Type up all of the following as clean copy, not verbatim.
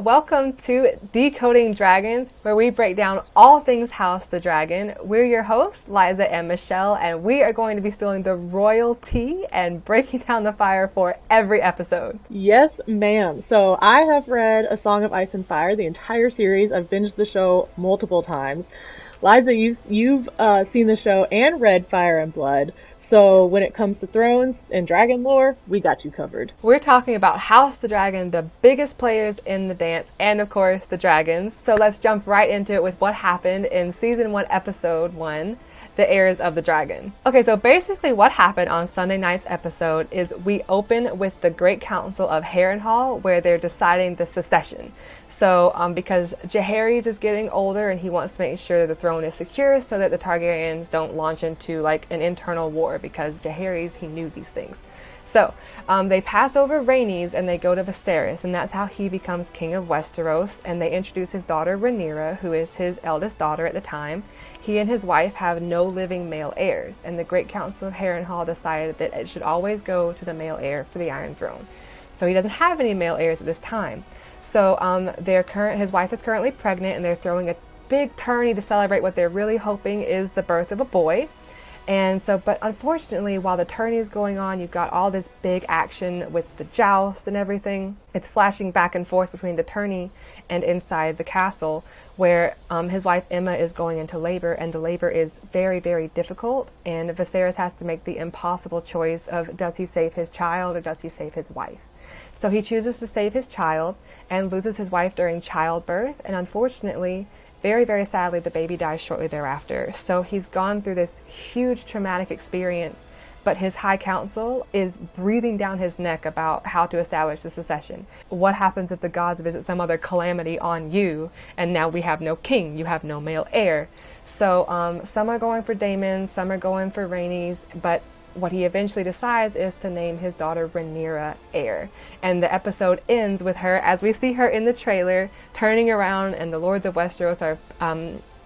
welcome to Decoding Dragons, where we break down all things House the Dragon. We're your hosts, Liza and Michelle, and we are going to be spilling the royal tea and breaking down the fire for every episode. Yes, ma'am. So I have read A Song of Ice and Fire, the entire series. I've binged the show multiple times. Liza, you've seen the show and read Fire and Blood. So when it comes to thrones and dragon lore, we got you covered. We're talking about House the Dragon, the biggest players in the dance, and of course the dragons. So let's jump right into it with what happened in season 1, episode 1, the Heirs of the Dragon. Okay, so basically what happened on Sunday night's episode is we open with the Great Council of Harrenhal, where they're deciding the succession. So, because Heirs is getting older and he wants to make sure the throne is secure so that the Targaryens don't launch into like an internal war, because Heirs, he knew these things. So, they pass over Rhaenys and they go to Viserys, and that's how he becomes king of Westeros, and they introduce his daughter Rhaenyra, who is his eldest daughter at the time. He and his wife have no living male heirs, and the Great Council of Harrenhal decided that it should always go to the male heir for the Iron Throne. So he doesn't have any male heirs at this time. So his wife is currently pregnant, and they're throwing a big tourney to celebrate what they're really hoping is the birth of a boy. And so, but unfortunately, while the tourney is going on, you've got all this big action with the joust and everything. It's flashing back and forth between the tourney and inside the castle, where his wife Emma is going into labor, and the labor is very, very difficult. And Viserys has to make the impossible choice of, does he save his child or does he save his wife? So he chooses to save his child and loses his wife during childbirth, and unfortunately, very, very sadly, the baby dies shortly thereafter. So he's gone through this huge traumatic experience, but his high council is breathing down his neck about how to establish the succession. What happens if the gods visit some other calamity on you, and now we have no king, you have no male heir? So some are going for Daemon, some are going for Rhaenys, but what he eventually decides is to name his daughter Rhaenyra heir. And the episode ends with her, as we see her in the trailer, turning around, and the Lords of Westeros are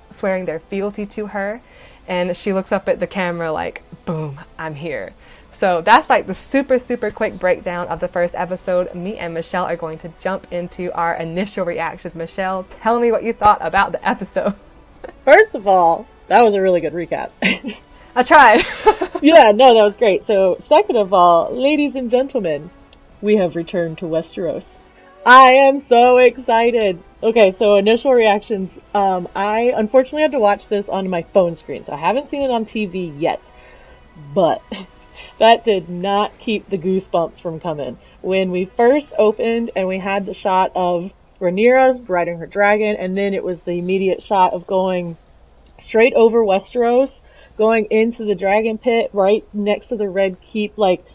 swearing their fealty to her. And she looks up at the camera like, boom, I'm here. So that's like the super, super quick breakdown of the first episode. Me and Michelle are going to jump into our initial reactions. Michelle, tell me what you thought about the episode. First of all, that was a really good recap. I tried. Yeah, no, that was great. So, second of all, ladies and gentlemen, we have returned to Westeros. I am so excited. Okay, so initial reactions. I unfortunately had to watch this on my phone screen, so I haven't seen it on TV yet. But that did not keep the goosebumps from coming. When we first opened and we had the shot of Rhaenyra riding her dragon, and then it was the immediate shot of going straight over Westeros, going into the dragon pit right next to the Red Keep. Like,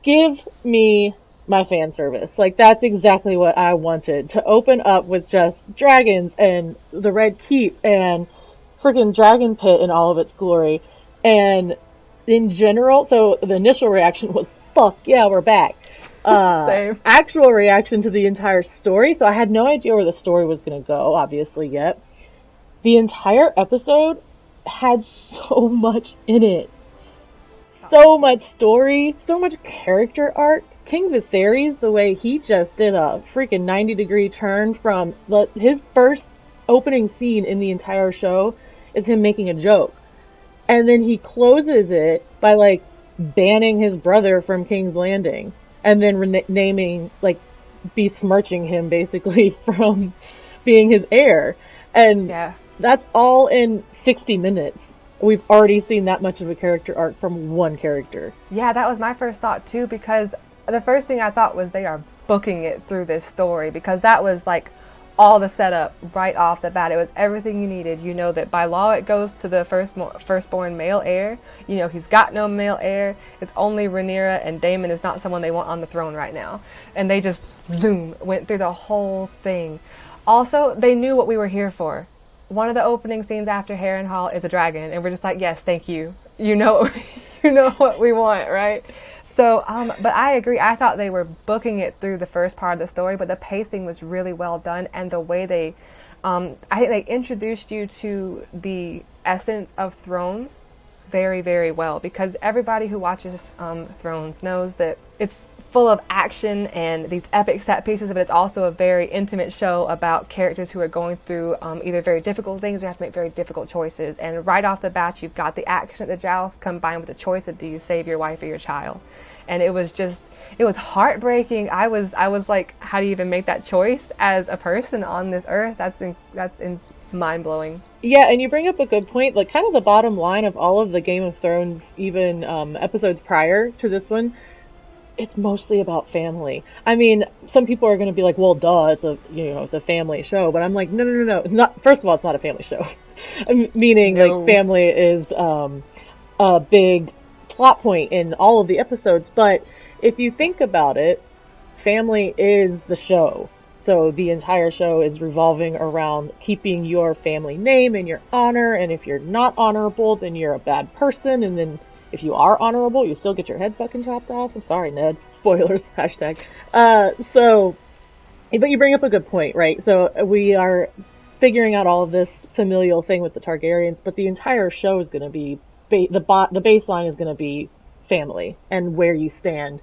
give me my fan service. Like, that's exactly what I wanted. To open up with just dragons and the Red Keep and freaking dragon pit in all of its glory. And in general, so the initial reaction was, fuck yeah, we're back. Same. Actual reaction to the entire story. So I had no idea where the story was going to go, obviously, yet. The entire episode had so much in it. So much story, so much character arc. King Viserys, the way he just did a freaking 90-degree turn from his first opening scene in the entire show is him making a joke. And then he closes it by, like, banning his brother from King's Landing. And then naming, like, besmirching him, basically, from being his heir. And yeah, that's all in 60 minutes. We've already seen that much of a character arc from one character. Yeah, that was my first thought too, because the first thing I thought was they are booking it through this story, because that was like all the setup right off the bat. It was everything you needed. You know that by law it goes to the firstborn male heir. You know he's got no male heir. It's only Rhaenyra, and Daemon is not someone they want on the throne right now. And they just went through the whole thing. Also, they knew what we were here for. One of the opening scenes after Harrenhal is a dragon, and we're just like, yes, thank you. You know what we want, right? So, but I agree. I thought they were booking it through the first part of the story, but the pacing was really well done, and the way they, I think they introduced you to the essence of Thrones very, very well, because everybody who watches Thrones knows that it's full of action and these epic set pieces, but it's also a very intimate show about characters who are going through either very difficult things or have to make very difficult choices. And right off the bat, you've got the action at the joust combined with the choice of do you save your wife or your child. And it was heartbreaking. I was like, how do you even make that choice as a person on this earth? That's mind-blowing. Yeah, and you bring up a good point. Like, kind of the bottom line of all of the Game of Thrones, even episodes prior to this one, it's mostly about family. I mean, some people are going to be like, well, duh, it's a family show. But I'm like, no. Not, first of all, it's not a family show. Meaning, No. like, family is a big plot point in all of the episodes. But if you think about it, family is the show. So the entire show is revolving around keeping your family name and your honor. And if you're not honorable, then you're a bad person. And then if you are honorable, you still get your head fucking chopped off. I'm sorry, Ned. Spoilers, hashtag. But you bring up a good point, right? So we are figuring out all of this familial thing with the Targaryens, but the entire show is going to be, the baseline is going to be family and where you stand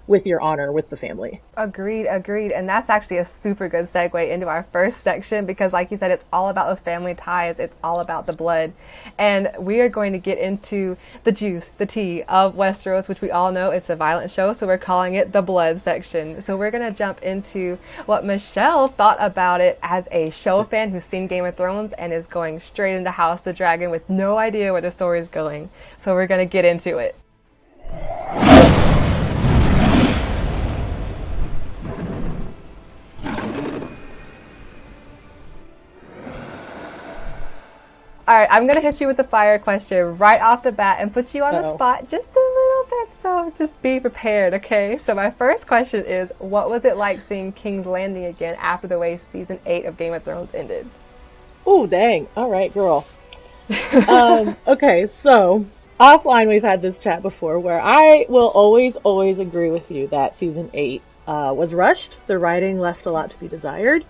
with your honor with the family. Agreed. And that's actually a super good segue into our first section because, like you said, it's all about those family ties. It's all about the blood. And we are going to get into the juice, the tea of Westeros, which we all know it's a violent show, so we're calling it the blood section. So we're going to jump into what Michelle thought about it as a show fan who's seen Game of Thrones and is going straight into House of the Dragon with no idea where the story is going. So we're going to get into it. All right, I'm going to hit you with the fire question right off the bat and put you on the spot just a little bit, so just be prepared, okay? So my first question is, what was it like seeing King's Landing again after the way Season 8 of Game of Thrones ended? Oh, dang. All right, girl. Okay, so offline we've had this chat before where I will always agree with you that Season 8 was rushed. The writing left a lot to be desired.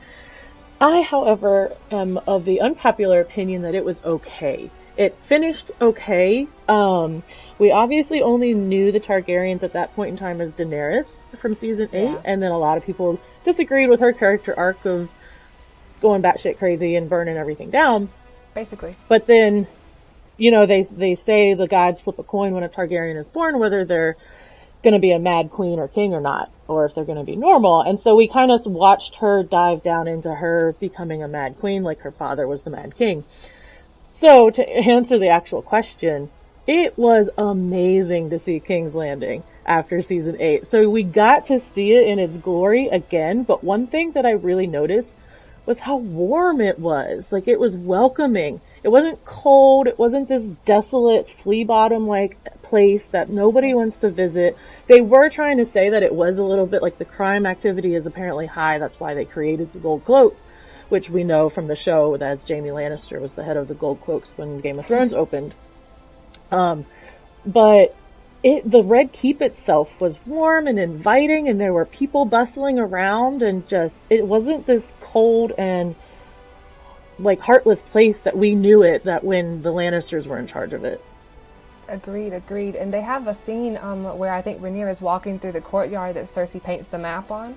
I, however, am of the unpopular opinion that it was okay. It finished okay. We obviously only knew the Targaryens at that point in time as Daenerys from Season 8, and then a lot of people disagreed with her character arc of going batshit crazy and burning everything down. Basically. But then, they say the gods flip a coin when a Targaryen is born, whether they're going to be a mad queen or king or not, or if they're going to be normal. And so we kind of watched her dive down into her becoming a mad queen like her father was the mad king. So to answer the actual question, it was amazing to see King's Landing after Season 8. So we got to see it in its glory again, but one thing that I really noticed was how warm it was. Like, it was welcoming. It wasn't cold. It wasn't this desolate flea bottom like place that nobody wants to visit. They were trying to say that it was a little bit like the crime activity is apparently high. That's why they created the Gold Cloaks, which we know from the show that Jaime Lannister was the head of the Gold Cloaks when Game of Thrones opened. But the Red Keep itself was warm and inviting, and there were people bustling around, and it wasn't this cold and like heartless place that we knew it that when the Lannisters were in charge of it. Agreed. And they have a scene where I think Rhaenyra is walking through the courtyard that Cersei paints the map on.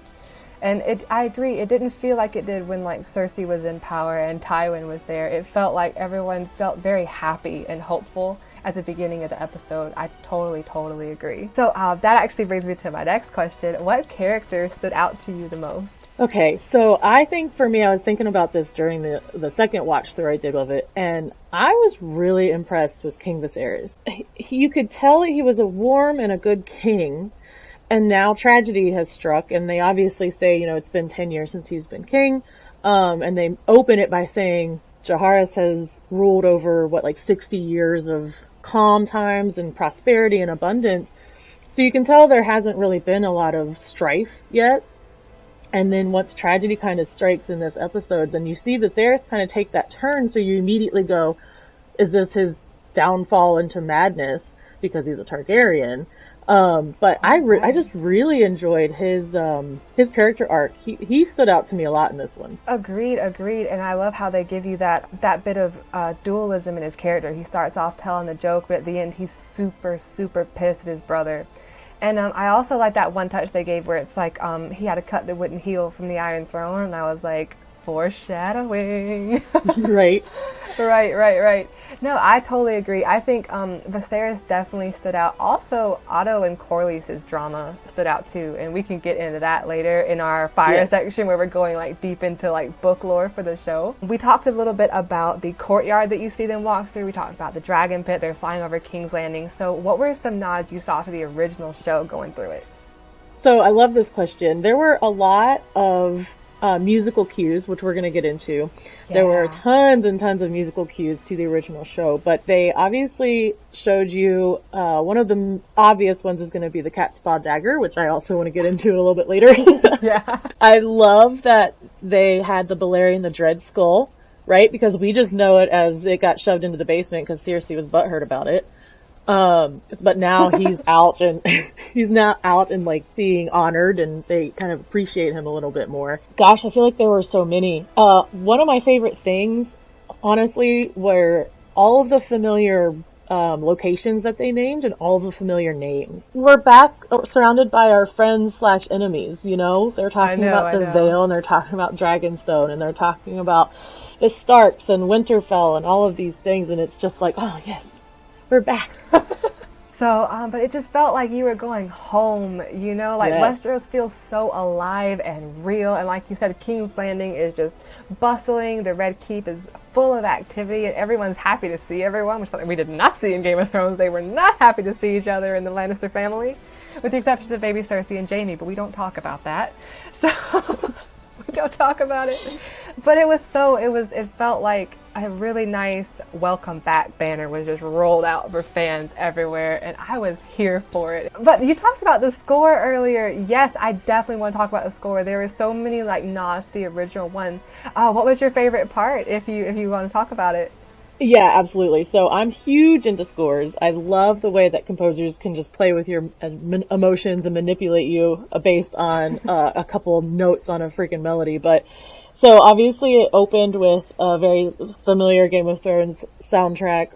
And I agree, it didn't feel like it did when like Cersei was in power and Tywin was there. It felt like everyone felt very happy and hopeful at the beginning of the episode. I totally agree. So that actually brings me to my next question. What character stood out to you the most? Okay, so I think for me, I was thinking about this during the second watch through I did of it, and I was really impressed with King Viserys. You could tell he was a warm and a good king, and now tragedy has struck, and they obviously say, it's been 10 years since he's been king, and they open it by saying Jaehaerys has ruled over, 60 years of calm times and prosperity and abundance. So you can tell there hasn't really been a lot of strife yet. And then once tragedy kind of strikes in this episode, then you see Viserys kind of take that turn, so you immediately go, is this his downfall into madness because he's a Targaryen? But I just really enjoyed his character arc. He stood out to me a lot in this one. Agreed. And I love how they give you that bit of dualism in his character. He starts off telling the joke, but at the end he's super pissed at his brother. And I also like that one touch they gave where it's like he had a cut that wouldn't heal from the Iron Throne, and I was like, foreshadowing. Right. Right. No, I totally agree. I think Viserys definitely stood out. Also, Otto and Corlys's drama stood out too, and we can get into that later in our fire section where we're going like deep into like book lore for the show. We talked a little bit about the courtyard that you see them walk through. We talked about the dragon pit. They're flying over King's Landing. So what were some nods you saw to the original show going through it? So I love this question. There were a lot of musical cues, which we're going to get into. Yeah. There were tons and tons of musical cues to the original show, but they obviously showed you, one of the obvious ones is going to be the cat's paw dagger, which I also want to get into a little bit later. Yeah. I love that they had the Balerion the Dread Skull, right? Because we just know it as it got shoved into the basement because Cersei was butthurt about it. But now he's out and he's now out and like being honored, and they kind of appreciate him a little bit more. Gosh, I feel like there were so many. One of my favorite things, honestly, were all of the familiar locations that they named and all of the familiar names. We're back surrounded by our friends / enemies, you know? They're talking about the Vale, and they're talking about Dragonstone, and they're talking about the Starks and Winterfell and all of these things, and it's just like, oh yes, we're back. So, but it just felt like you were going home, you know? Like, Westeros feels so alive and real. And like you said, King's Landing is just bustling. The Red Keep is full of activity. And everyone's happy to see everyone, which is something we did not see in Game of Thrones. They were not happy to see each other in the Lannister family, with the exception of baby Cersei and Jaime. But we don't talk about that. So, we don't talk about it. But it felt like a really nice welcome back banner was just rolled out for fans everywhere, and I was here for it. But you talked about the score earlier. Yes, I definitely want to talk about the score. There were so many like nods to the original one. What was your favorite part, if you want to talk about it? Yeah, absolutely. So I'm huge into scores. I love the way that composers can just play with your emotions and manipulate you based on a couple of notes on a freaking melody. But so obviously it opened with a very familiar Game of Thrones soundtrack,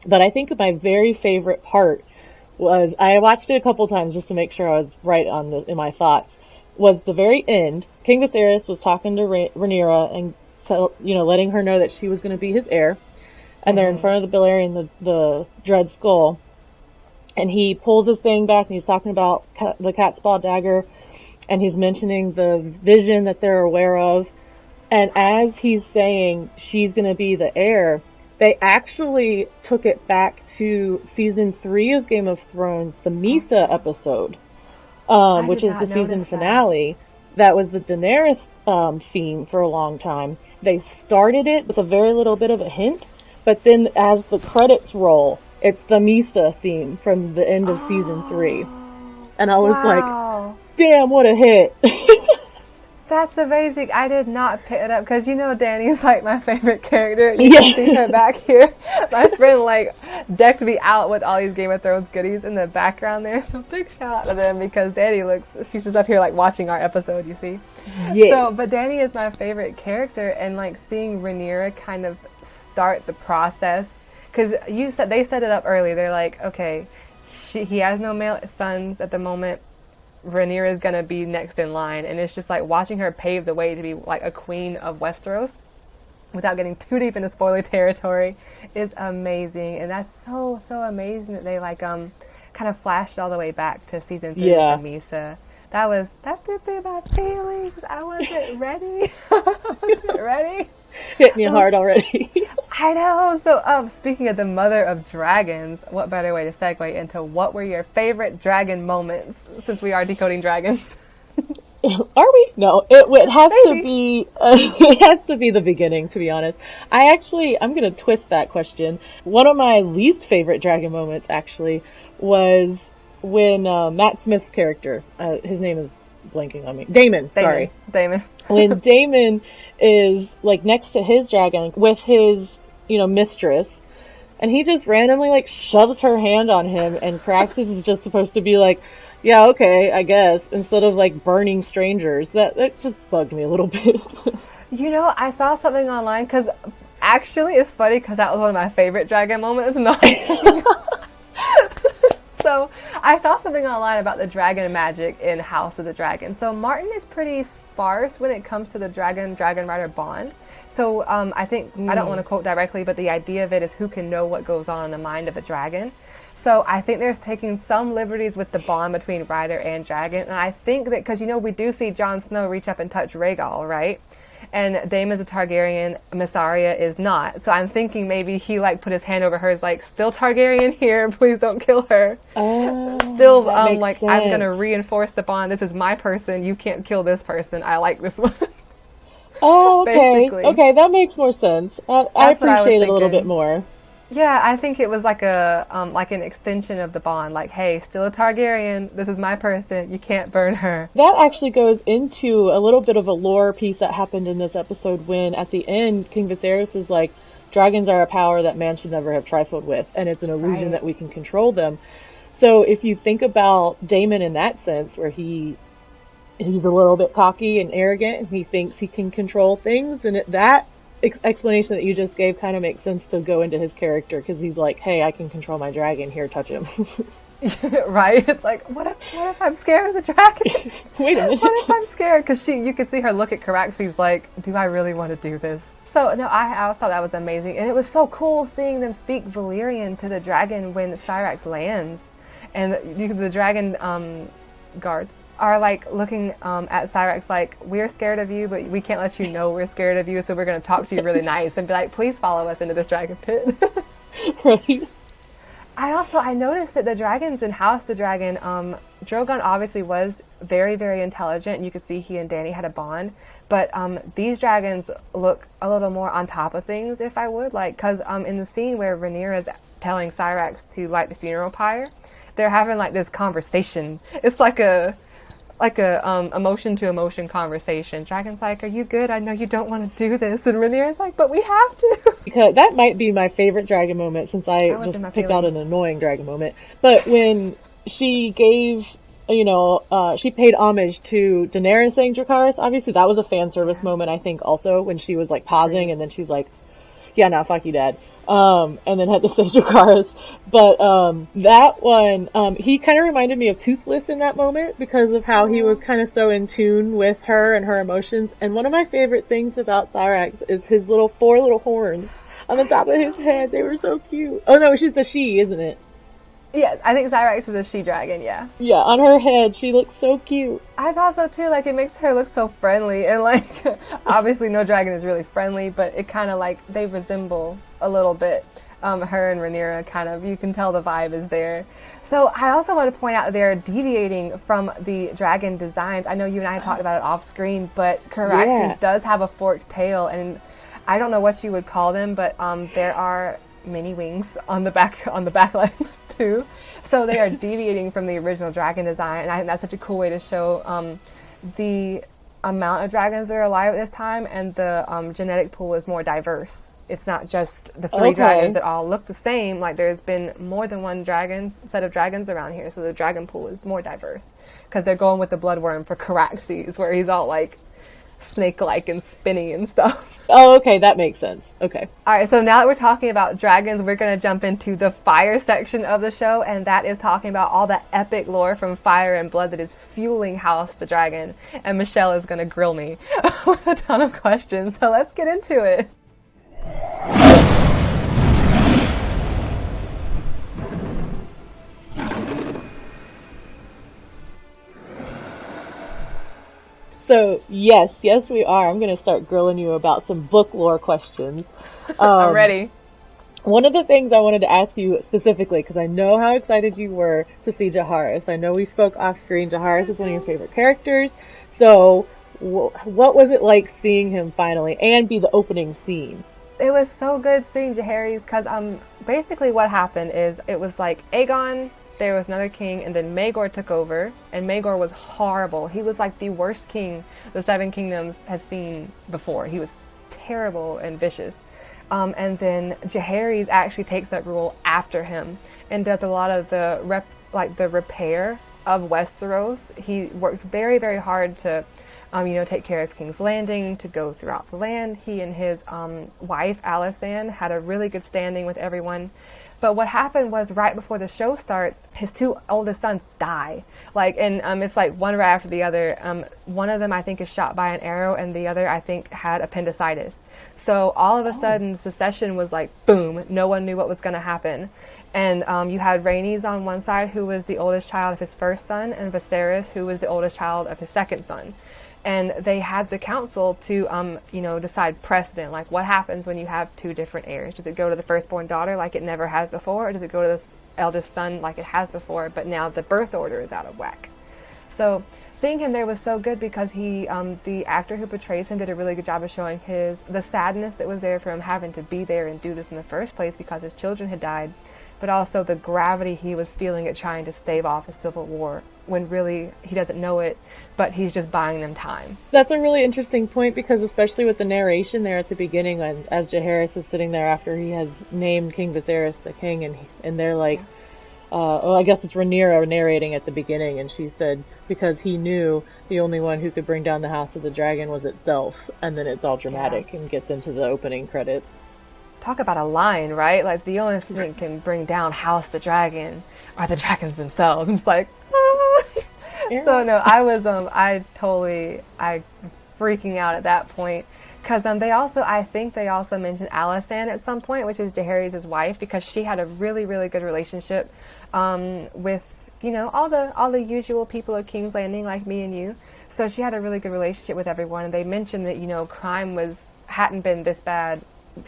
but I think my very favorite part was, I watched it a couple times just to make sure I was right in my thoughts, was the very end. King Viserys was talking to Rhaenyra and letting her know that she was going to be his heir, and they're in front of the Balerion, the Dread Skull, and he pulls his thing back and he's talking about the cat's paw dagger, and he's mentioning the vision that they're aware of. And as he's saying she's going to be the heir, they actually took it back to season 3 of Game of Thrones, the Misa episode, which is the season finale. That was the Daenerys theme for a long time. They started it with a very little bit of a hint, but then as the credits roll, it's the Misa theme from the end of season 3. And I was like, damn, what a hit. That's amazing. I did not pick it up because Dany's like my favorite character. You can see her back here. My friend like decked me out with all these Game of Thrones goodies in the background there. So big shout out to them because Dany she's just up here like watching our episode, you see. Yeah. But Dany is my favorite character, and like seeing Rhaenyra kind of start the process, because they set it up early. They're like, okay, he has no male sons at the moment. Rhaenyra is going to be next in line, and it's just like watching her pave the way to be like a queen of Westeros without getting too deep into spoiler territory is amazing. And that's so amazing that they like kind of flashed all the way back to season 3 of Misa. That did me my feelings. I wasn't ready. Hit me hard already. I know. So, speaking of the mother of dragons, what better way to segue into what were your favorite dragon moments, since we are decoding dragons? Are we? No, it has to be. It has to be the beginning, to be honest. I'm going to twist that question. One of my least favorite dragon moments actually was when Matt Smith's character, his name is blanking on me. Damon. When Damon is like next to his dragon with his, mistress, and he just randomly like shoves her hand on him, and Caraxes is just supposed to be like, yeah, okay, I guess, instead of like burning strangers. That just bugged me a little bit. I saw something online, because actually it's funny because that was one of my favorite dragon moments. So So I saw something online about the dragon magic in House of the Dragon. So Martin is pretty sparse when it comes to the dragon rider bond. So I think, I don't want to quote directly, but the idea of it is who can know what goes on in the mind of a dragon. So I think there's taking some liberties with the bond between rider and dragon. And I think that, because, you know, we do see Jon Snow reach up and touch Rhaegal, right? And Daemon's a Targaryen, Mysaria is not. So I'm thinking maybe he like put his hand over hers, like, still Targaryen here, please don't kill her. Still, like, sense. I'm gonna reinforce the bond. This is my person. You can't kill this person. I like this one. Oh, okay. Basically. Okay, that makes more sense. I appreciate it a little bit more. Yeah, I think it was like a like an extension of the bond. Like, hey, still a Targaryen. This is my person. You can't burn her. That actually goes into a little bit of a lore piece that happened in this episode when, at the end, King Viserys is like, dragons are a power that man should never have trifled with, and it's an illusion that we can control them. So if you think about Daemon in that sense, where he's a little bit cocky and arrogant, and he thinks he can control things, then that explanation that you just gave kind of makes sense to go into his character, because he's like, hey, I can control my dragon, here, touch him. Right? It's like, what if I'm scared of the dragon? Wait a minute. What if I'm scared? Because you could see her look at Caraxes like, do I really want to do this? So, no, I thought that was amazing. And it was so cool seeing them speak Valyrian to the dragon when Syrax lands. And the dragon guards are like looking at Syrax like, we're scared of you, but we can't let you know we're scared of you, so we're going to talk to you really nice and be like, please follow us into this dragon pit. Right. I noticed that the dragons in House the Dragon, Drogon obviously was very, very intelligent, and you could see he and Dany had a bond, but these dragons look a little more on top of things, if I would, like, because in the scene where Rhaenyra is telling Syrax to light the funeral pyre, they're having like this conversation. It's like a emotion to emotion conversation. Dragon's like, are you good? I know you don't want to do this. And Rhaenyra's like, but we have to. Because that might be my favorite dragon moment, since I just picked out an annoying dragon moment. But when she gave, she paid homage to Daenerys saying Dracarys, obviously that was a fan service moment, I think, also, when she was like pausing and then she's like, yeah, no, fuck you, Dad. And then had to say Dracarys. But that one, he kind of reminded me of Toothless in that moment because of how he was kind of so in tune with her and her emotions. And one of my favorite things about Syrax is his four little horns on the top of his head. They were so cute. Oh no, she's a she, isn't it? Yeah, I think Syrax is a she-dragon, yeah. Yeah, on her head, she looks so cute. I thought so too, like, it makes her look so friendly, and like, obviously no dragon is really friendly, but it kind of like, they resemble a little bit, her and Rhaenyra kind of, you can tell the vibe is there. So I also want to point out they're deviating from the dragon designs. I know you and I talked about it off screen, but Caraxes does have a forked tail, and I don't know what you would call them, but there are mini wings on the back legs too, so they are deviating from the original dragon design, and I think that's such a cool way to show the amount of dragons that are alive at this time, and the genetic pool is more diverse. It's not just the three dragons that all look the same. Like, there's been more than one set of dragons around here, so the dragon pool is more diverse because they're going with the bloodworm for Caraxes, where he's all like snake-like and spinny and stuff. Oh, okay, that makes sense. Okay. All right, so now that we're talking about dragons, we're going to jump into the fire section of the show, and that is talking about all the epic lore from Fire and Blood that is fueling House the Dragon, and Michelle is going to grill me with a ton of questions, so let's get into it. So, yes, we are. I'm going to start grilling you about some book lore questions. I'm ready. One of the things I wanted to ask you specifically, because I know how excited you were to see Jaehaerys. I know we spoke off screen. Jaehaerys is one of your favorite characters. So, what was it like seeing him finally and be the opening scene? It was so good seeing Jaehaerys, because basically what happened is it was like Aegon, there was another king, and then Maegor took over, and Maegor was horrible. He was like the worst king the Seven Kingdoms has seen before. He was terrible and vicious. And then Jaehaerys actually takes that rule after him and does a lot of the repair of Westeros. He works very, very hard to take care of King's Landing, to go throughout the land. He and his wife, Alysanne, had a really good standing with everyone. But what happened was right before the show starts, his two oldest sons die. It's like one right after the other. One of them, I think, is shot by an arrow, and the other, I think, had appendicitis. So all of a sudden, secession was like, boom, no one knew what was going to happen. And you had Rhaenys on one side, who was the oldest child of his first son, and Viserys, who was the oldest child of his second son. And they had the council to, decide precedent, like what happens when you have two different heirs. Does it go to the firstborn daughter like it never has before, or does it go to the eldest son like it has before, but now the birth order is out of whack? So seeing him there was so good because he, the actor who portrays him, did a really good job of showing the sadness that was there for him having to be there and do this in the first place because his children had died, but also the gravity he was feeling at trying to stave off a civil war when really he doesn't know it, but he's just buying them time. That's a really interesting point because especially with the narration there at the beginning, when as Jaehaerys is sitting there after he has named King Viserys the king, and they're like, I guess it's Rhaenyra narrating at the beginning, and she said because he knew the only one who could bring down the House of the Dragon was itself, and then it's all dramatic and gets into the opening credits. Talk about a line, right? Like, the only thing that can bring down House the Dragon are the dragons themselves. I'm just like, ah. Yeah. So no, I was freaking out at that point. Because I think they also mentioned Alysanne at some point, which is Jaehaerys' wife, because she had a really, really good relationship with, all the usual people of King's Landing, like me and you. So she had a really good relationship with everyone. And they mentioned that, crime hadn't been this bad,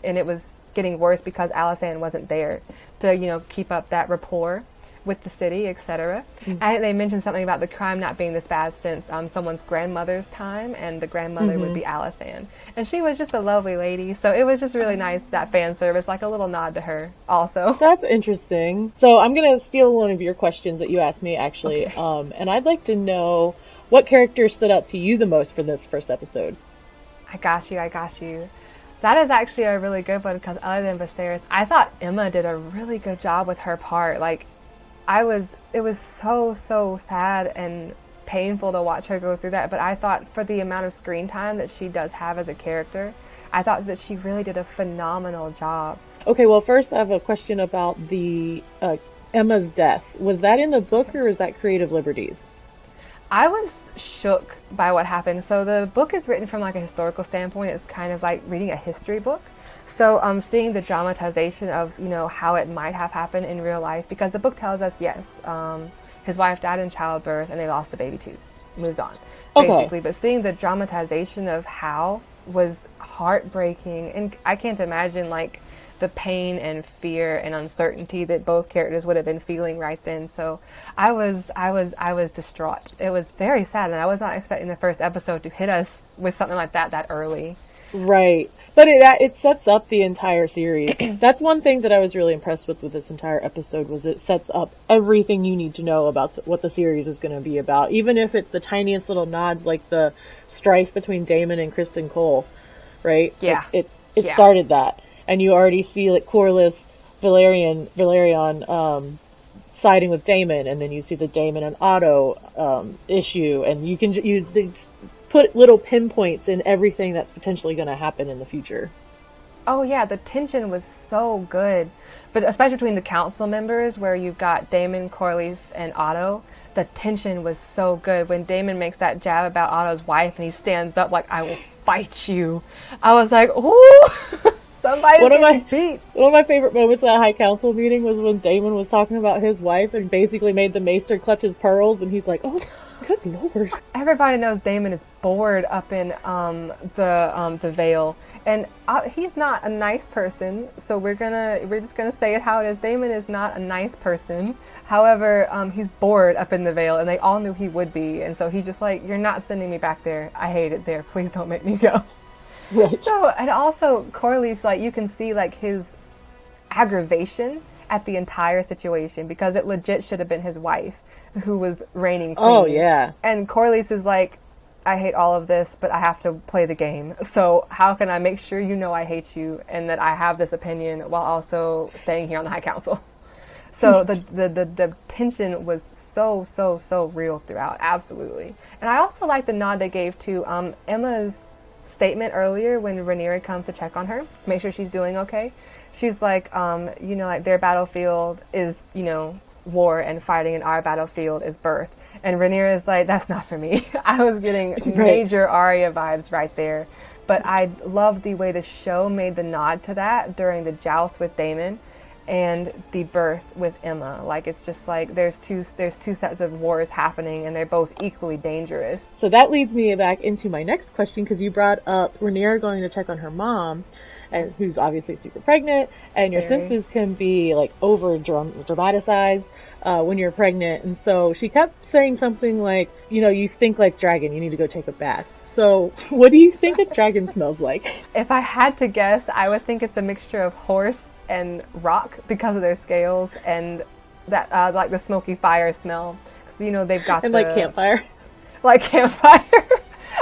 and it was getting worse because Alysanne wasn't there to, keep up that rapport with the city, etc. Mm-hmm. I think they mentioned something about the crime not being this bad since someone's grandmother's time, and the grandmother would be Alysanne. And she was just a lovely lady, so it was just really nice, that fan service, like a little nod to her also. That's interesting. So I'm going to steal one of your questions that you asked me, actually. Okay. And I'd like to know what character stood out to you the most for this first episode? I got you. That is actually a really good one, because other than Viserys, I thought Emma did a really good job with her part. It was so sad and painful to watch her go through that, but I thought for the amount of screen time that she does have as a character, I thought that she really did a phenomenal job. Okay, well, first I have a question about the Emma's death. Was that in the book, or is that creative liberties? I was shook by what happened. So the book is written from a historical standpoint. It's kind of like reading a history book. So seeing the dramatization of, how it might have happened in real life, because the book tells us, yes, his wife died in childbirth and they lost the baby too. Moves on, basically. But seeing the dramatization of how was heartbreaking, and I can't imagine the pain and fear and uncertainty that both characters would have been feeling right then. So I was distraught. It was very sad, and I was not expecting the first episode to hit us with something like that early. Right. But it sets up the entire series. That's one thing that I was really impressed with this entire episode, was it sets up everything you need to know about what the series is going to be about. Even if it's the tiniest little nods, like the strife between Daemon and Kristen Cole, right? Yeah. It started that. And you already see Corlys, Valerian siding with Daemon, and then you see the Daemon and Otto issue, and you put little pinpoints in everything that's potentially going to happen in the future. Oh yeah, the tension was so good. But especially between the council members, where you've got Daemon, Corlys, and Otto, the tension was so good. When Daemon makes that jab about Otto's wife and he stands up like, "I will fight you," I was like, ooh, somebody's getting beat. One of my favorite moments at that High Council meeting was when Daemon was talking about his wife and basically made the maester clutch his pearls, and he's like, oh, good lord. Everybody knows Daemon is bored up in the Vale, and he's not a nice person. So we're just gonna say it how it is. Daemon is not a nice person. However, he's bored up in the Vale, and they all knew he would be, and so he's just like, "You're not sending me back there. I hate it there. Please don't make me go." Right. So, and also Corlys, you can see his aggravation at the entire situation, because it legit should have been his wife who was reigning queen. Oh, yeah. And Corlys is like, I hate all of this, but I have to play the game. So how can I make sure I hate you and that I have this opinion while also staying here on the High Council? So the tension was so real throughout, absolutely. And I also like the nod they gave to Emma's statement earlier when Rhaenyra comes to check on her, make sure she's doing okay. She's like, like their battlefield is, war and fighting, and our battlefield is birth. And Rhaenyra is like, that's not for me. I was getting major Arya vibes right there. But I love the way the show made the nod to that during the joust with Daemon and the birth with Emma. Like, it's just like there's two sets of wars happening, and they're both equally dangerous. So that leads me back into my next question, because you brought up Rhaenyra going to check on her mom, and who's obviously super pregnant, and your senses can be like over dramatized when you're pregnant. And so she kept saying something like, you stink like dragon, you need to go take a bath. So what do you think a dragon smells like? If I had to guess, I would think it's a mixture of horse and rock because of their scales, and that like the smoky fire smell, because they've got and like campfire. Like campfire.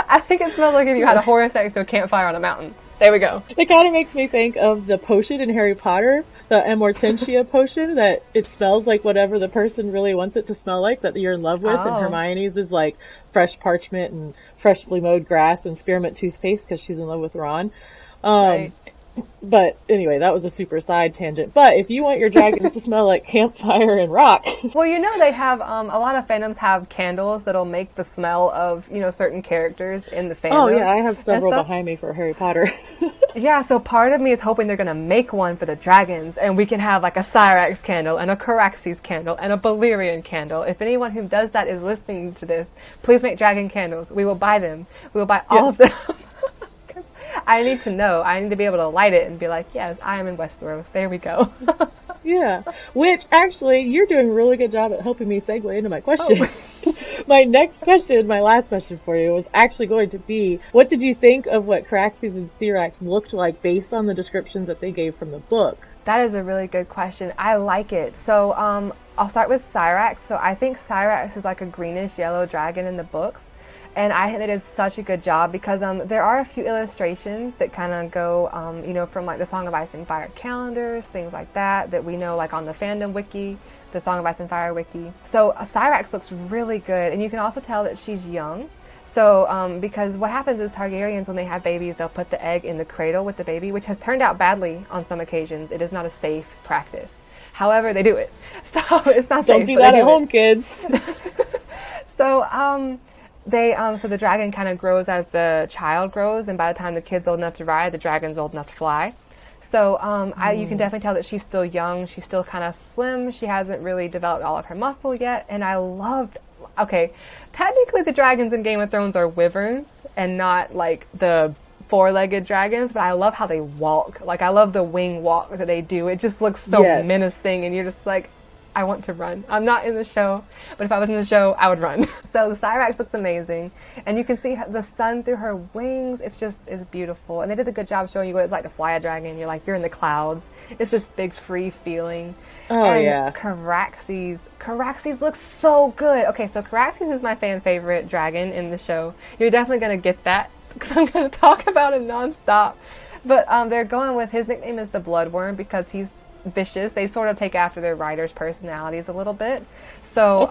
I think it smells like if you had a horse next to a campfire on a mountain. There we go. It kind of makes me think of the potion in Harry Potter, the Amortentia potion, that it smells like whatever the person really wants it to smell like, that you're in love with. And Hermione's is like fresh parchment and freshly mowed grass and spearmint toothpaste because she's in love with Ron. Right. But anyway, that was a super side tangent. But if you want your dragons to smell like campfire and rock. Well, they have, a lot of fandoms have candles that'll make the smell of, certain characters in the fandom. Oh yeah, I have several behind me for Harry Potter. Yeah, so part of me is hoping they're going to make one for the dragons, and we can have like a Cyrax candle and a Caraxes candle and a Balerion candle. If anyone who does that is listening to this, please make dragon candles. We will buy them. We will buy all of them. I need to know. I need to be able to light it and be like, yes, I am in Westeros. There we go. Yeah. Which, actually, you're doing a really good job at helping me segue into my question. Oh. My last question for you was actually going to be, what did you think of what Caraxes and Cyrax looked like based on the descriptions that they gave from the book? That is a really good question. I like it. So, I'll start with Cyrax. So I think Cyrax is like a greenish yellow dragon in the books. And I think they did such a good job because there are a few illustrations that kind of go, from like the Song of Ice and Fire calendars, things like that we know like on the fandom wiki, the Song of Ice and Fire wiki. So Cyrax looks really good, and you can also tell that she's young. So because what happens is Targaryens, when they have babies, they'll put the egg in the cradle with the baby, which has turned out badly on some occasions. It is not a safe practice. However, they do it. So it's not safe. Don't do that at home, kids. So, so the dragon kind of grows as the child grows, and by the time the kid's old enough to ride, the dragon's old enough to fly. So you can definitely tell that she's still young. She's still kind of slim. She hasn't really developed all of her muscle yet. And I loved, technically the dragons in Game of Thrones are wyverns and not like the four-legged dragons, but I love how they walk. Like, I love the wing walk that they do. It just looks so menacing, and you're just like, I want to run. I'm not in the show, but if I was in the show, I would run. So Cyrax looks amazing, and you can see the sun through her wings. It's beautiful, and they did a good job showing you what it's like to fly a dragon. You're in the clouds. It's this big free feeling. Oh, and yeah. Caraxes looks so good. Okay, so Caraxes is my fan favorite dragon in the show. You're definitely gonna get that because I'm gonna talk about it nonstop. But they're going with, his nickname is the Bloodworm because he's vicious. They sort of take after their writers' personalities a little bit. So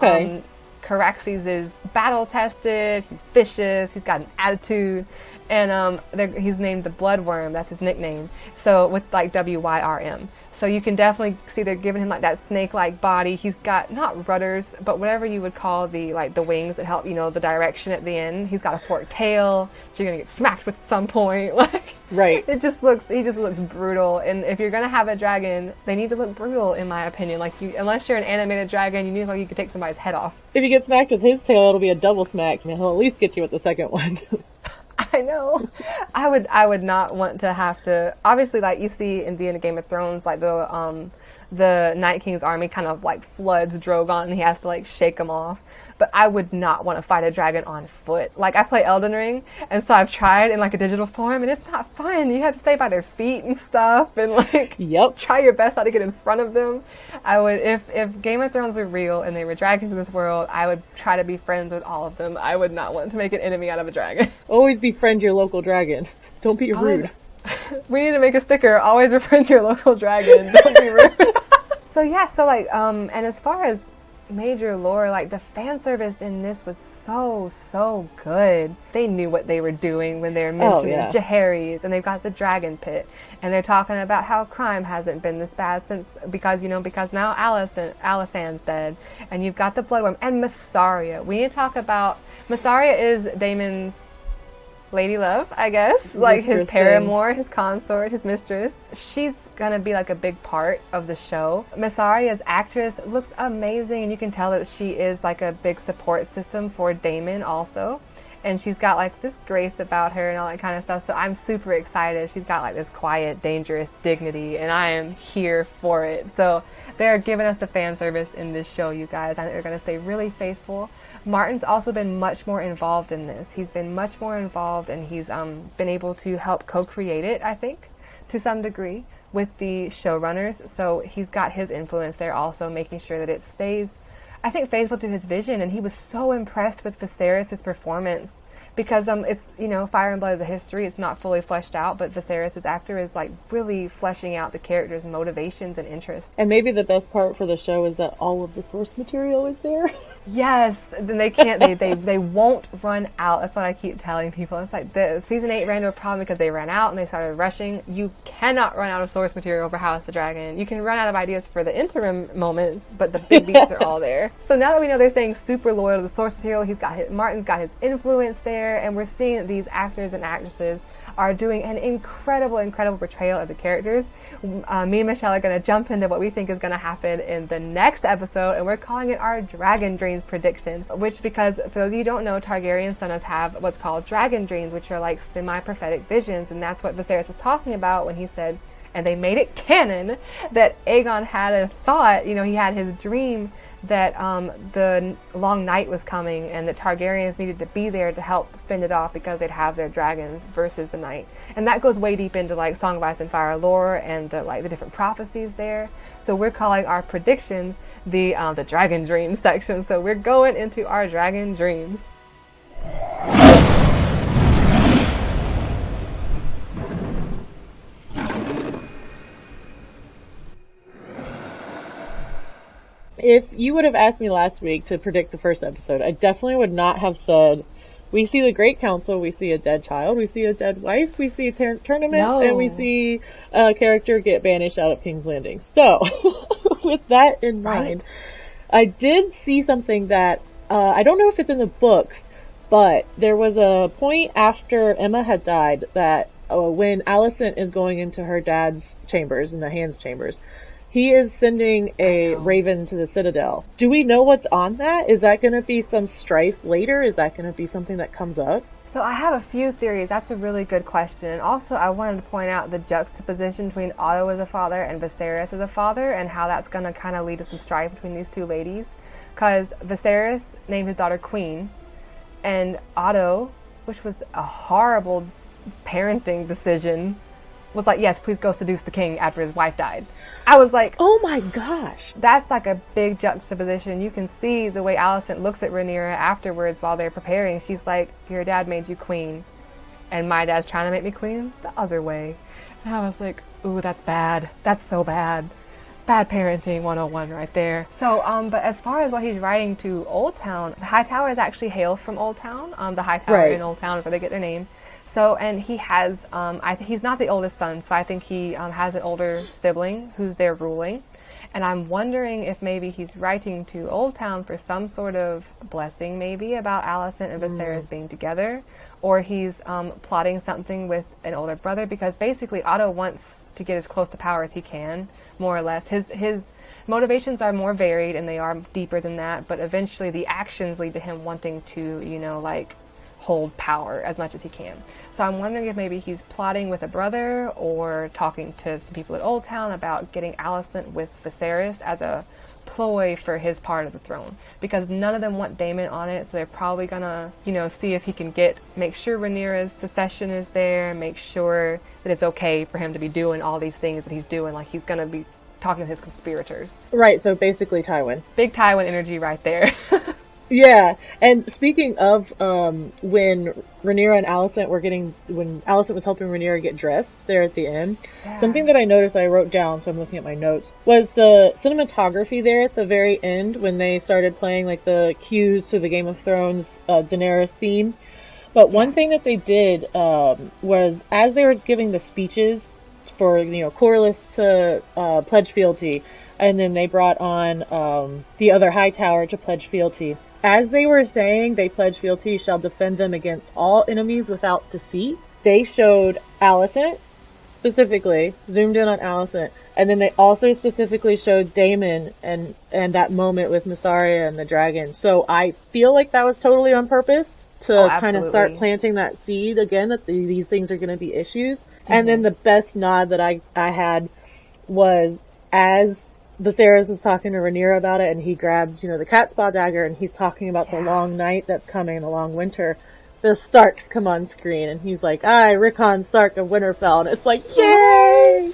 Caraxes is battle tested, he's vicious, he's got an attitude, and he's named the Bloodworm. That's his nickname. So with like WYRM. So you can definitely see they're giving him like that snake-like body. He's got not rudders, but whatever you would call the wings that help the direction at the end. He's got a forked tail, which you're gonna get smacked with at some point. Right. He just looks brutal. And if you're gonna have a dragon, they need to look brutal, in my opinion. Unless you're an animated dragon, you need to look like you could take somebody's head off. If you get smacked with his tail, it'll be a double smack, and he'll at least get you with the second one. I know. I would not want to have to. Obviously, like you see in the end of Game of Thrones, like the Night King's army kind of like floods Drogon, and he has to like shake them off. But I would not want to fight a dragon on foot. Like, I play Elden Ring, and so I've tried in like a digital form, and it's not fun. You have to stay by their feet and stuff, and like try your best not to get in front of them. I would, if Game of Thrones were real and they were dragons in this world, I would try to be friends with all of them. I would not want to make an enemy out of a dragon. Always befriend your local dragon. Don't be rude. We need to make a sticker. Always befriend your local dragon. Don't be rude. So yeah, so like, and as far as major lore, like the fan service in this was so good. They knew what they were doing when they were mentioning Heirs, and they've got the dragon pit, and they're talking about how crime hasn't been this bad since because now Alisanne's dead, and you've got the bloodworm and Massaria. We need to talk about Massaria is Daemon's lady love, I guess, like his paramour, his consort, his mistress. She's gonna be like a big part of the show. Massaria's actress looks amazing, and you can tell that she is like a big support system for Daemon also, and she's got like this grace about her and all that kind of stuff. So I'm super excited. She's got like this quiet, dangerous dignity, and I am here for it. So they're giving us the fan service in this show, you guys. I think they're gonna stay really faithful. Martin's also been much more involved in this. He's been much more involved, and he's been able to help co-create it, I think, to some degree, with the showrunners. So he's got his influence there also, making sure that it stays, I think, faithful to his vision. And he was so impressed with Viserys' performance, because it's, Fire and Blood is a history. It's not fully fleshed out, but Viserys' actor is like really fleshing out the characters' motivations and interests. And maybe the best part for the show is that all of the source material is there. Yes, then they can't. They won't run out. That's what I keep telling people. It's like the season 8 ran into a problem because they ran out and they started rushing. You cannot run out of source material for House of the Dragon. You can run out of ideas for the interim moments, but the big beats are all there. So now that we know they're staying super loyal to the source material, Martin's got his influence there, and we're seeing that these actors and actresses are doing an incredible portrayal of the characters. Me and Michelle are going to jump into what we think is going to happen in the next episode, and we're calling it our Dragon Dreams prediction, which, because for those of you who don't know, Targaryen Sunnas have what's called Dragon Dreams, which are like semi-prophetic visions, and that's what Viserys was talking about when he said, and they made it canon, that Aegon had a thought, he had his dream that the long night was coming, and that Targaryens needed to be there to help fend it off because they'd have their dragons versus the night. And that goes way deep into like Song of Ice and Fire lore and the different prophecies there. So we're calling our predictions the Dragon Dreams section. So we're going into our Dragon Dreams. If you would have asked me last week to predict the first episode, I definitely would not have said, we see the Great Council, we see a dead child, we see a dead wife, we see a tournament, and we see a character get banished out of King's Landing. So, with that in mind, I did see something that, I don't know if it's in the books, but there was a point after Emma had died that when Alicent is going into her dad's chambers, in the Hands chambers, he is sending a raven to the Citadel. Do we know what's on that? Is that going to be some strife later? Is that going to be something that comes up? So I have a few theories. That's a really good question. And also, I wanted to point out the juxtaposition between Otto as a father and Viserys as a father, and how that's going to kind of lead to some strife between these two ladies. Because Viserys named his daughter Queen, and Otto, which was a horrible parenting decision, was like, yes, please go seduce the king after his wife died. I was like, oh my gosh. That's like a big juxtaposition. You can see the way Alicent looks at Rhaenyra afterwards while they're preparing. She's like, your dad made you queen, and my dad's trying to make me queen the other way. And I was like, ooh, that's bad. That's so bad. Bad parenting 101 right there. So, but as far as what he's writing to Old Town, the High Tower is actually hail from Old Town. The High Tower in Old Town is where they get their name. So, and he has, he's not the oldest son, so I think he has an older sibling who's there ruling. And I'm wondering if maybe he's writing to Old Town for some sort of blessing, maybe, about Alicent and Viserys being together. Or he's plotting something with an older brother, because basically Otto wants to get as close to power as he can, more or less. His motivations are more varied, and they are deeper than that, but eventually the actions lead to him wanting to, hold power as much as he can. So I'm wondering if maybe he's plotting with a brother, or talking to some people at Old Town about getting Alicent with Viserys as a ploy for his part of the throne, because none of them want Daemon on it. So they're probably gonna, see if he can make sure Rhaenyra's succession is there, make sure that it's okay for him to be doing all these things that he's doing. Like, he's gonna be talking to his conspirators. Right, so basically Tywin. Big Tywin energy right there. Yeah, and speaking of when Rhaenyra and Alicent when Alicent was helping Rhaenyra get dressed there at the end, Yeah. something that I noticed I wrote down, so I'm looking at my notes, was the cinematography there at the very end when they started playing like the cues to the Game of Thrones Daenerys theme. But one Yeah. thing that they did was as they were giving the speeches for Corlys to pledge fealty, and then they brought on the other High Tower to pledge fealty. As they were saying, they pledge fealty shall defend them against all enemies without deceit. They showed Alicent specifically, zoomed in on Alicent, and then they also specifically showed Daemon and that moment with Mysaria and the dragon. So I feel like that was totally on purpose Oh, to kind of start absolutely. planting that seed again that these things are going to be issues. And then the best nod that I had was as Viserys is talking to Rhaenyra about it, and he grabs, the cat's paw dagger, and he's talking about the Yeah. long night that's coming, the long winter. The Starks come on screen, and he's like, "I, Rickon Stark of Winterfell," and it's like, yay!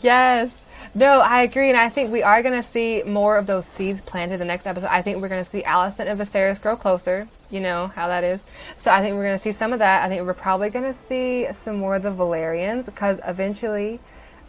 Yes. No, I agree, and I think we are going to see more of those seeds planted in the next episode. I think we're going to see Alicent and Viserys grow closer. You know how that is. So I think we're going to see some of that. I think we're probably going to see some more of the Valerians, because eventually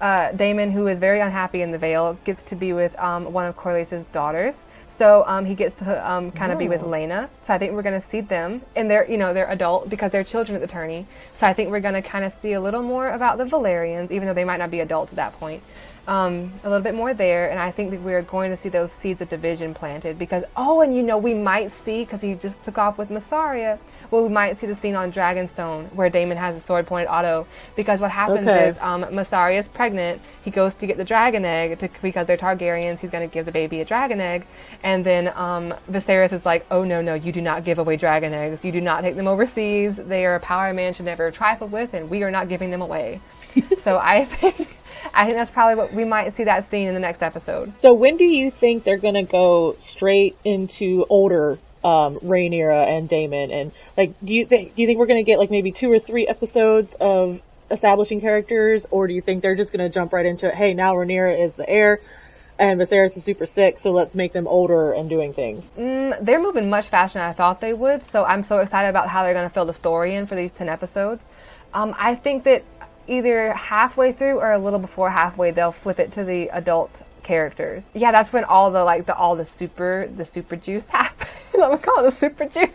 Daemon, who is very unhappy in the Vale, gets to be with one of Corlys' daughters. So he gets to kind of be with Lena. So I think we're going to see them, and they're adult because they're children at the tourney. So I think we're going to kind of see a little more about the Valerians, even though they might not be adults at that point. A little bit more there, and I think that we're going to see those seeds of division planted because, and we might see, because he just took off with Mysaria, well, we might see the scene on Dragonstone where Daemon has a sword pointed Otto, because what happens is Mysaria is pregnant, he goes to get the dragon egg, because they're Targaryens, he's going to give the baby a dragon egg, and then Viserys is like, oh no, you do not give away dragon eggs, you do not take them overseas, they are a power man should never trifle with, and we are not giving them away. So I think that's probably what we might see that scene in the next episode. So when do you think they're gonna go straight into older Rhaenyra and Daemon? And like, do you think we're gonna get like maybe 2 or 3 episodes of establishing characters, or do you think they're just gonna jump right into it? Hey, now Rhaenyra is the heir, and Viserys is super sick, so let's make them older and doing things. They're moving much faster than I thought they would, so I'm so excited about how they're going to fill the story in for these 10 episodes. I think that either halfway through or a little before halfway, they'll flip it to the adult characters. Yeah, that's when all the super juice happens. I'm gonna call it the super juice.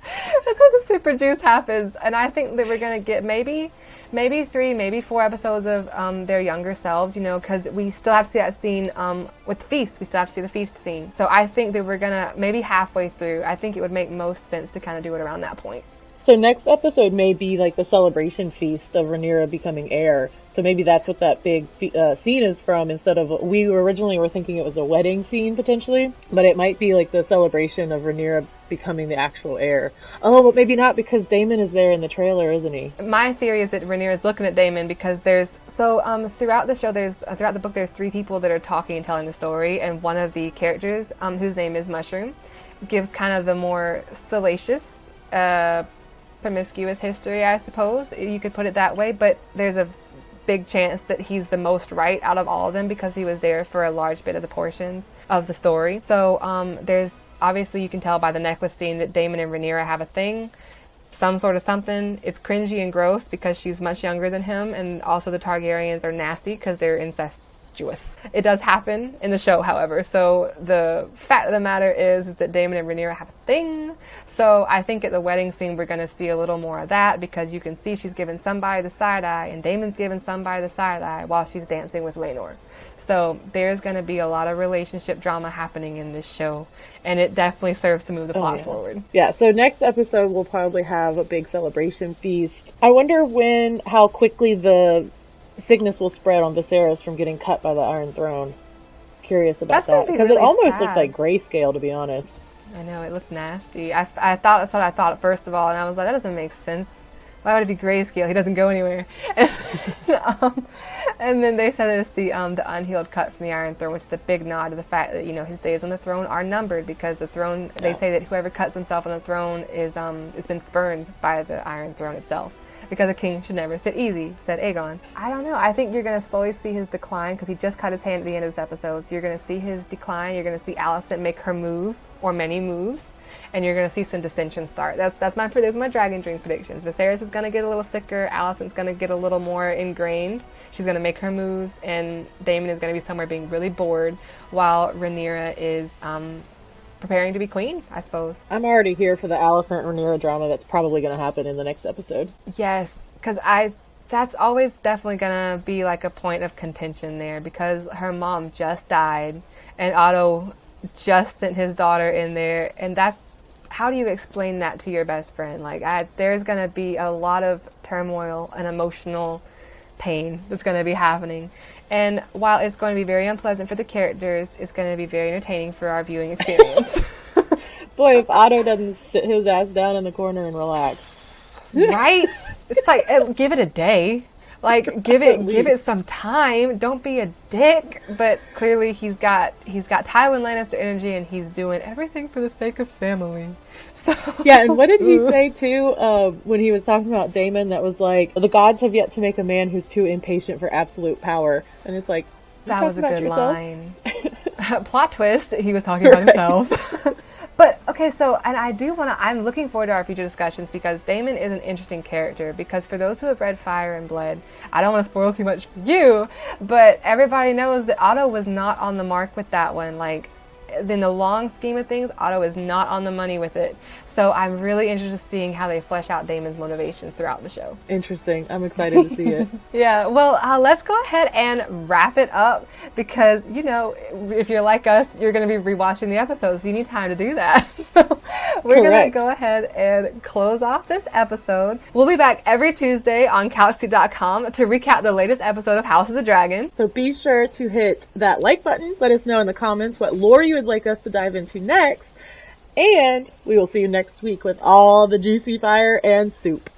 That's when the super juice happens, and I think that we're gonna get maybe 3, maybe 4 episodes of their younger selves, because we still have to see that scene with the feast. We still have to see the feast scene. So I think that we're gonna, maybe halfway through, I think it would make most sense to kind of do it around that point. So next episode may be like the celebration feast of Rhaenyra becoming heir. So maybe that's what that big scene is from, instead of, we originally were thinking it was a wedding scene potentially, but it might be like the celebration of Rhaenyra becoming the actual heir. Oh, but maybe not, because Daemon is there in the trailer, isn't he? My theory is that Rhaenyra is looking at Daemon because throughout the show, throughout the book, there's 3 people that are talking and telling the story, and one of the characters, whose name is Mushroom, gives kind of the more salacious, promiscuous history, I suppose you could put it that way, but there's a big chance that he's the most right out of all of them because he was there for a large bit of the portions of the story. So there's obviously, you can tell by the necklace scene that Daemon and Rhaenyra have a thing, some sort of something. It's cringy and gross because she's much younger than him, and also the Targaryens are nasty because they're incestuous. It does happen in the show, however, so the fact of the matter is that Daemon and Rhaenyra have a thing. So I think at the wedding scene we're going to see a little more of that, because you can see she's giving somebody the side eye and Daemon's giving somebody the side eye while she's dancing with Laenor. So there's going to be a lot of relationship drama happening in this show, and it definitely serves to move the plot forward. Yeah, so next episode we'll probably have a big celebration feast. I wonder how quickly the sickness will spread on Viserys from getting cut by the Iron Throne. Curious about that, because really it almost sad. looked like grayscale, to be honest. I know, it looked nasty. I thought that's what I thought first of all, and I was like, that doesn't make sense. Why would it be grayscale? He doesn't go anywhere. And then they said it's the unhealed cut from the Iron Throne, which is a big nod to the fact that his days on the throne are numbered, because the throne, they say that whoever cuts himself on the throne is it's been spurned by the Iron Throne itself, because a king should never sit easy, said Aegon. I don't know. I think you're going to slowly see his decline, because he just cut his hand at the end of this episode. So you're going to see his decline. You're going to see Alicent make her move, or many moves. and you're going to see some dissension start. Those are my Dragon Dream predictions. Viserys is going to get a little sicker, Alicent's going to get a little more ingrained. She's going to make her moves, and Daemon is going to be somewhere being really bored, while Rhaenyra is preparing to be queen, I suppose. I'm already here for the Alicent Rhaenyra drama that's probably going to happen in the next episode. Yes, because that's always definitely going to be like a point of contention there, because her mom just died, and Otto just sent his daughter in there, and how do you explain that to your best friend? Like, there's going to be a lot of turmoil and emotional pain that's going to be happening. And while it's going to be very unpleasant for the characters, it's going to be very entertaining for our viewing experience. Boy, if Otto doesn't sit his ass down in the corner and relax. Right? It's like, give it a day. Like, give it some time. Don't be a dick. But clearly he's got Tywin Lannister energy, and he's doing everything for the sake of family. So yeah, and what did he say too when he was talking about Daemon? That was like, the gods have yet to make a man who's too impatient for absolute power. And it's like, that was a good line. Plot twist, he was talking about himself. But, okay, so, and I'm looking forward to our future discussions, because Daemon is an interesting character, because for those who have read Fire and Blood, I don't want to spoil too much for you, but everybody knows that Otto was not on the mark with that one. Like, in the long scheme of things, Otto is not on the money with it. So I'm really interested in seeing how they flesh out Daemon's motivations throughout the show. Interesting. I'm excited to see it. Yeah, well, let's go ahead and wrap it up, because, if you're like us, you're going to be rewatching the episodes, so you need time to do that. So we're going to go ahead and close off this episode. We'll be back every Tuesday on CouchSoup.com to recap the latest episode of House of the Dragon. So be sure to hit that like button. Let us know in the comments what lore you would like us to dive into next. And we will see you next week with all the juicy fire and soup.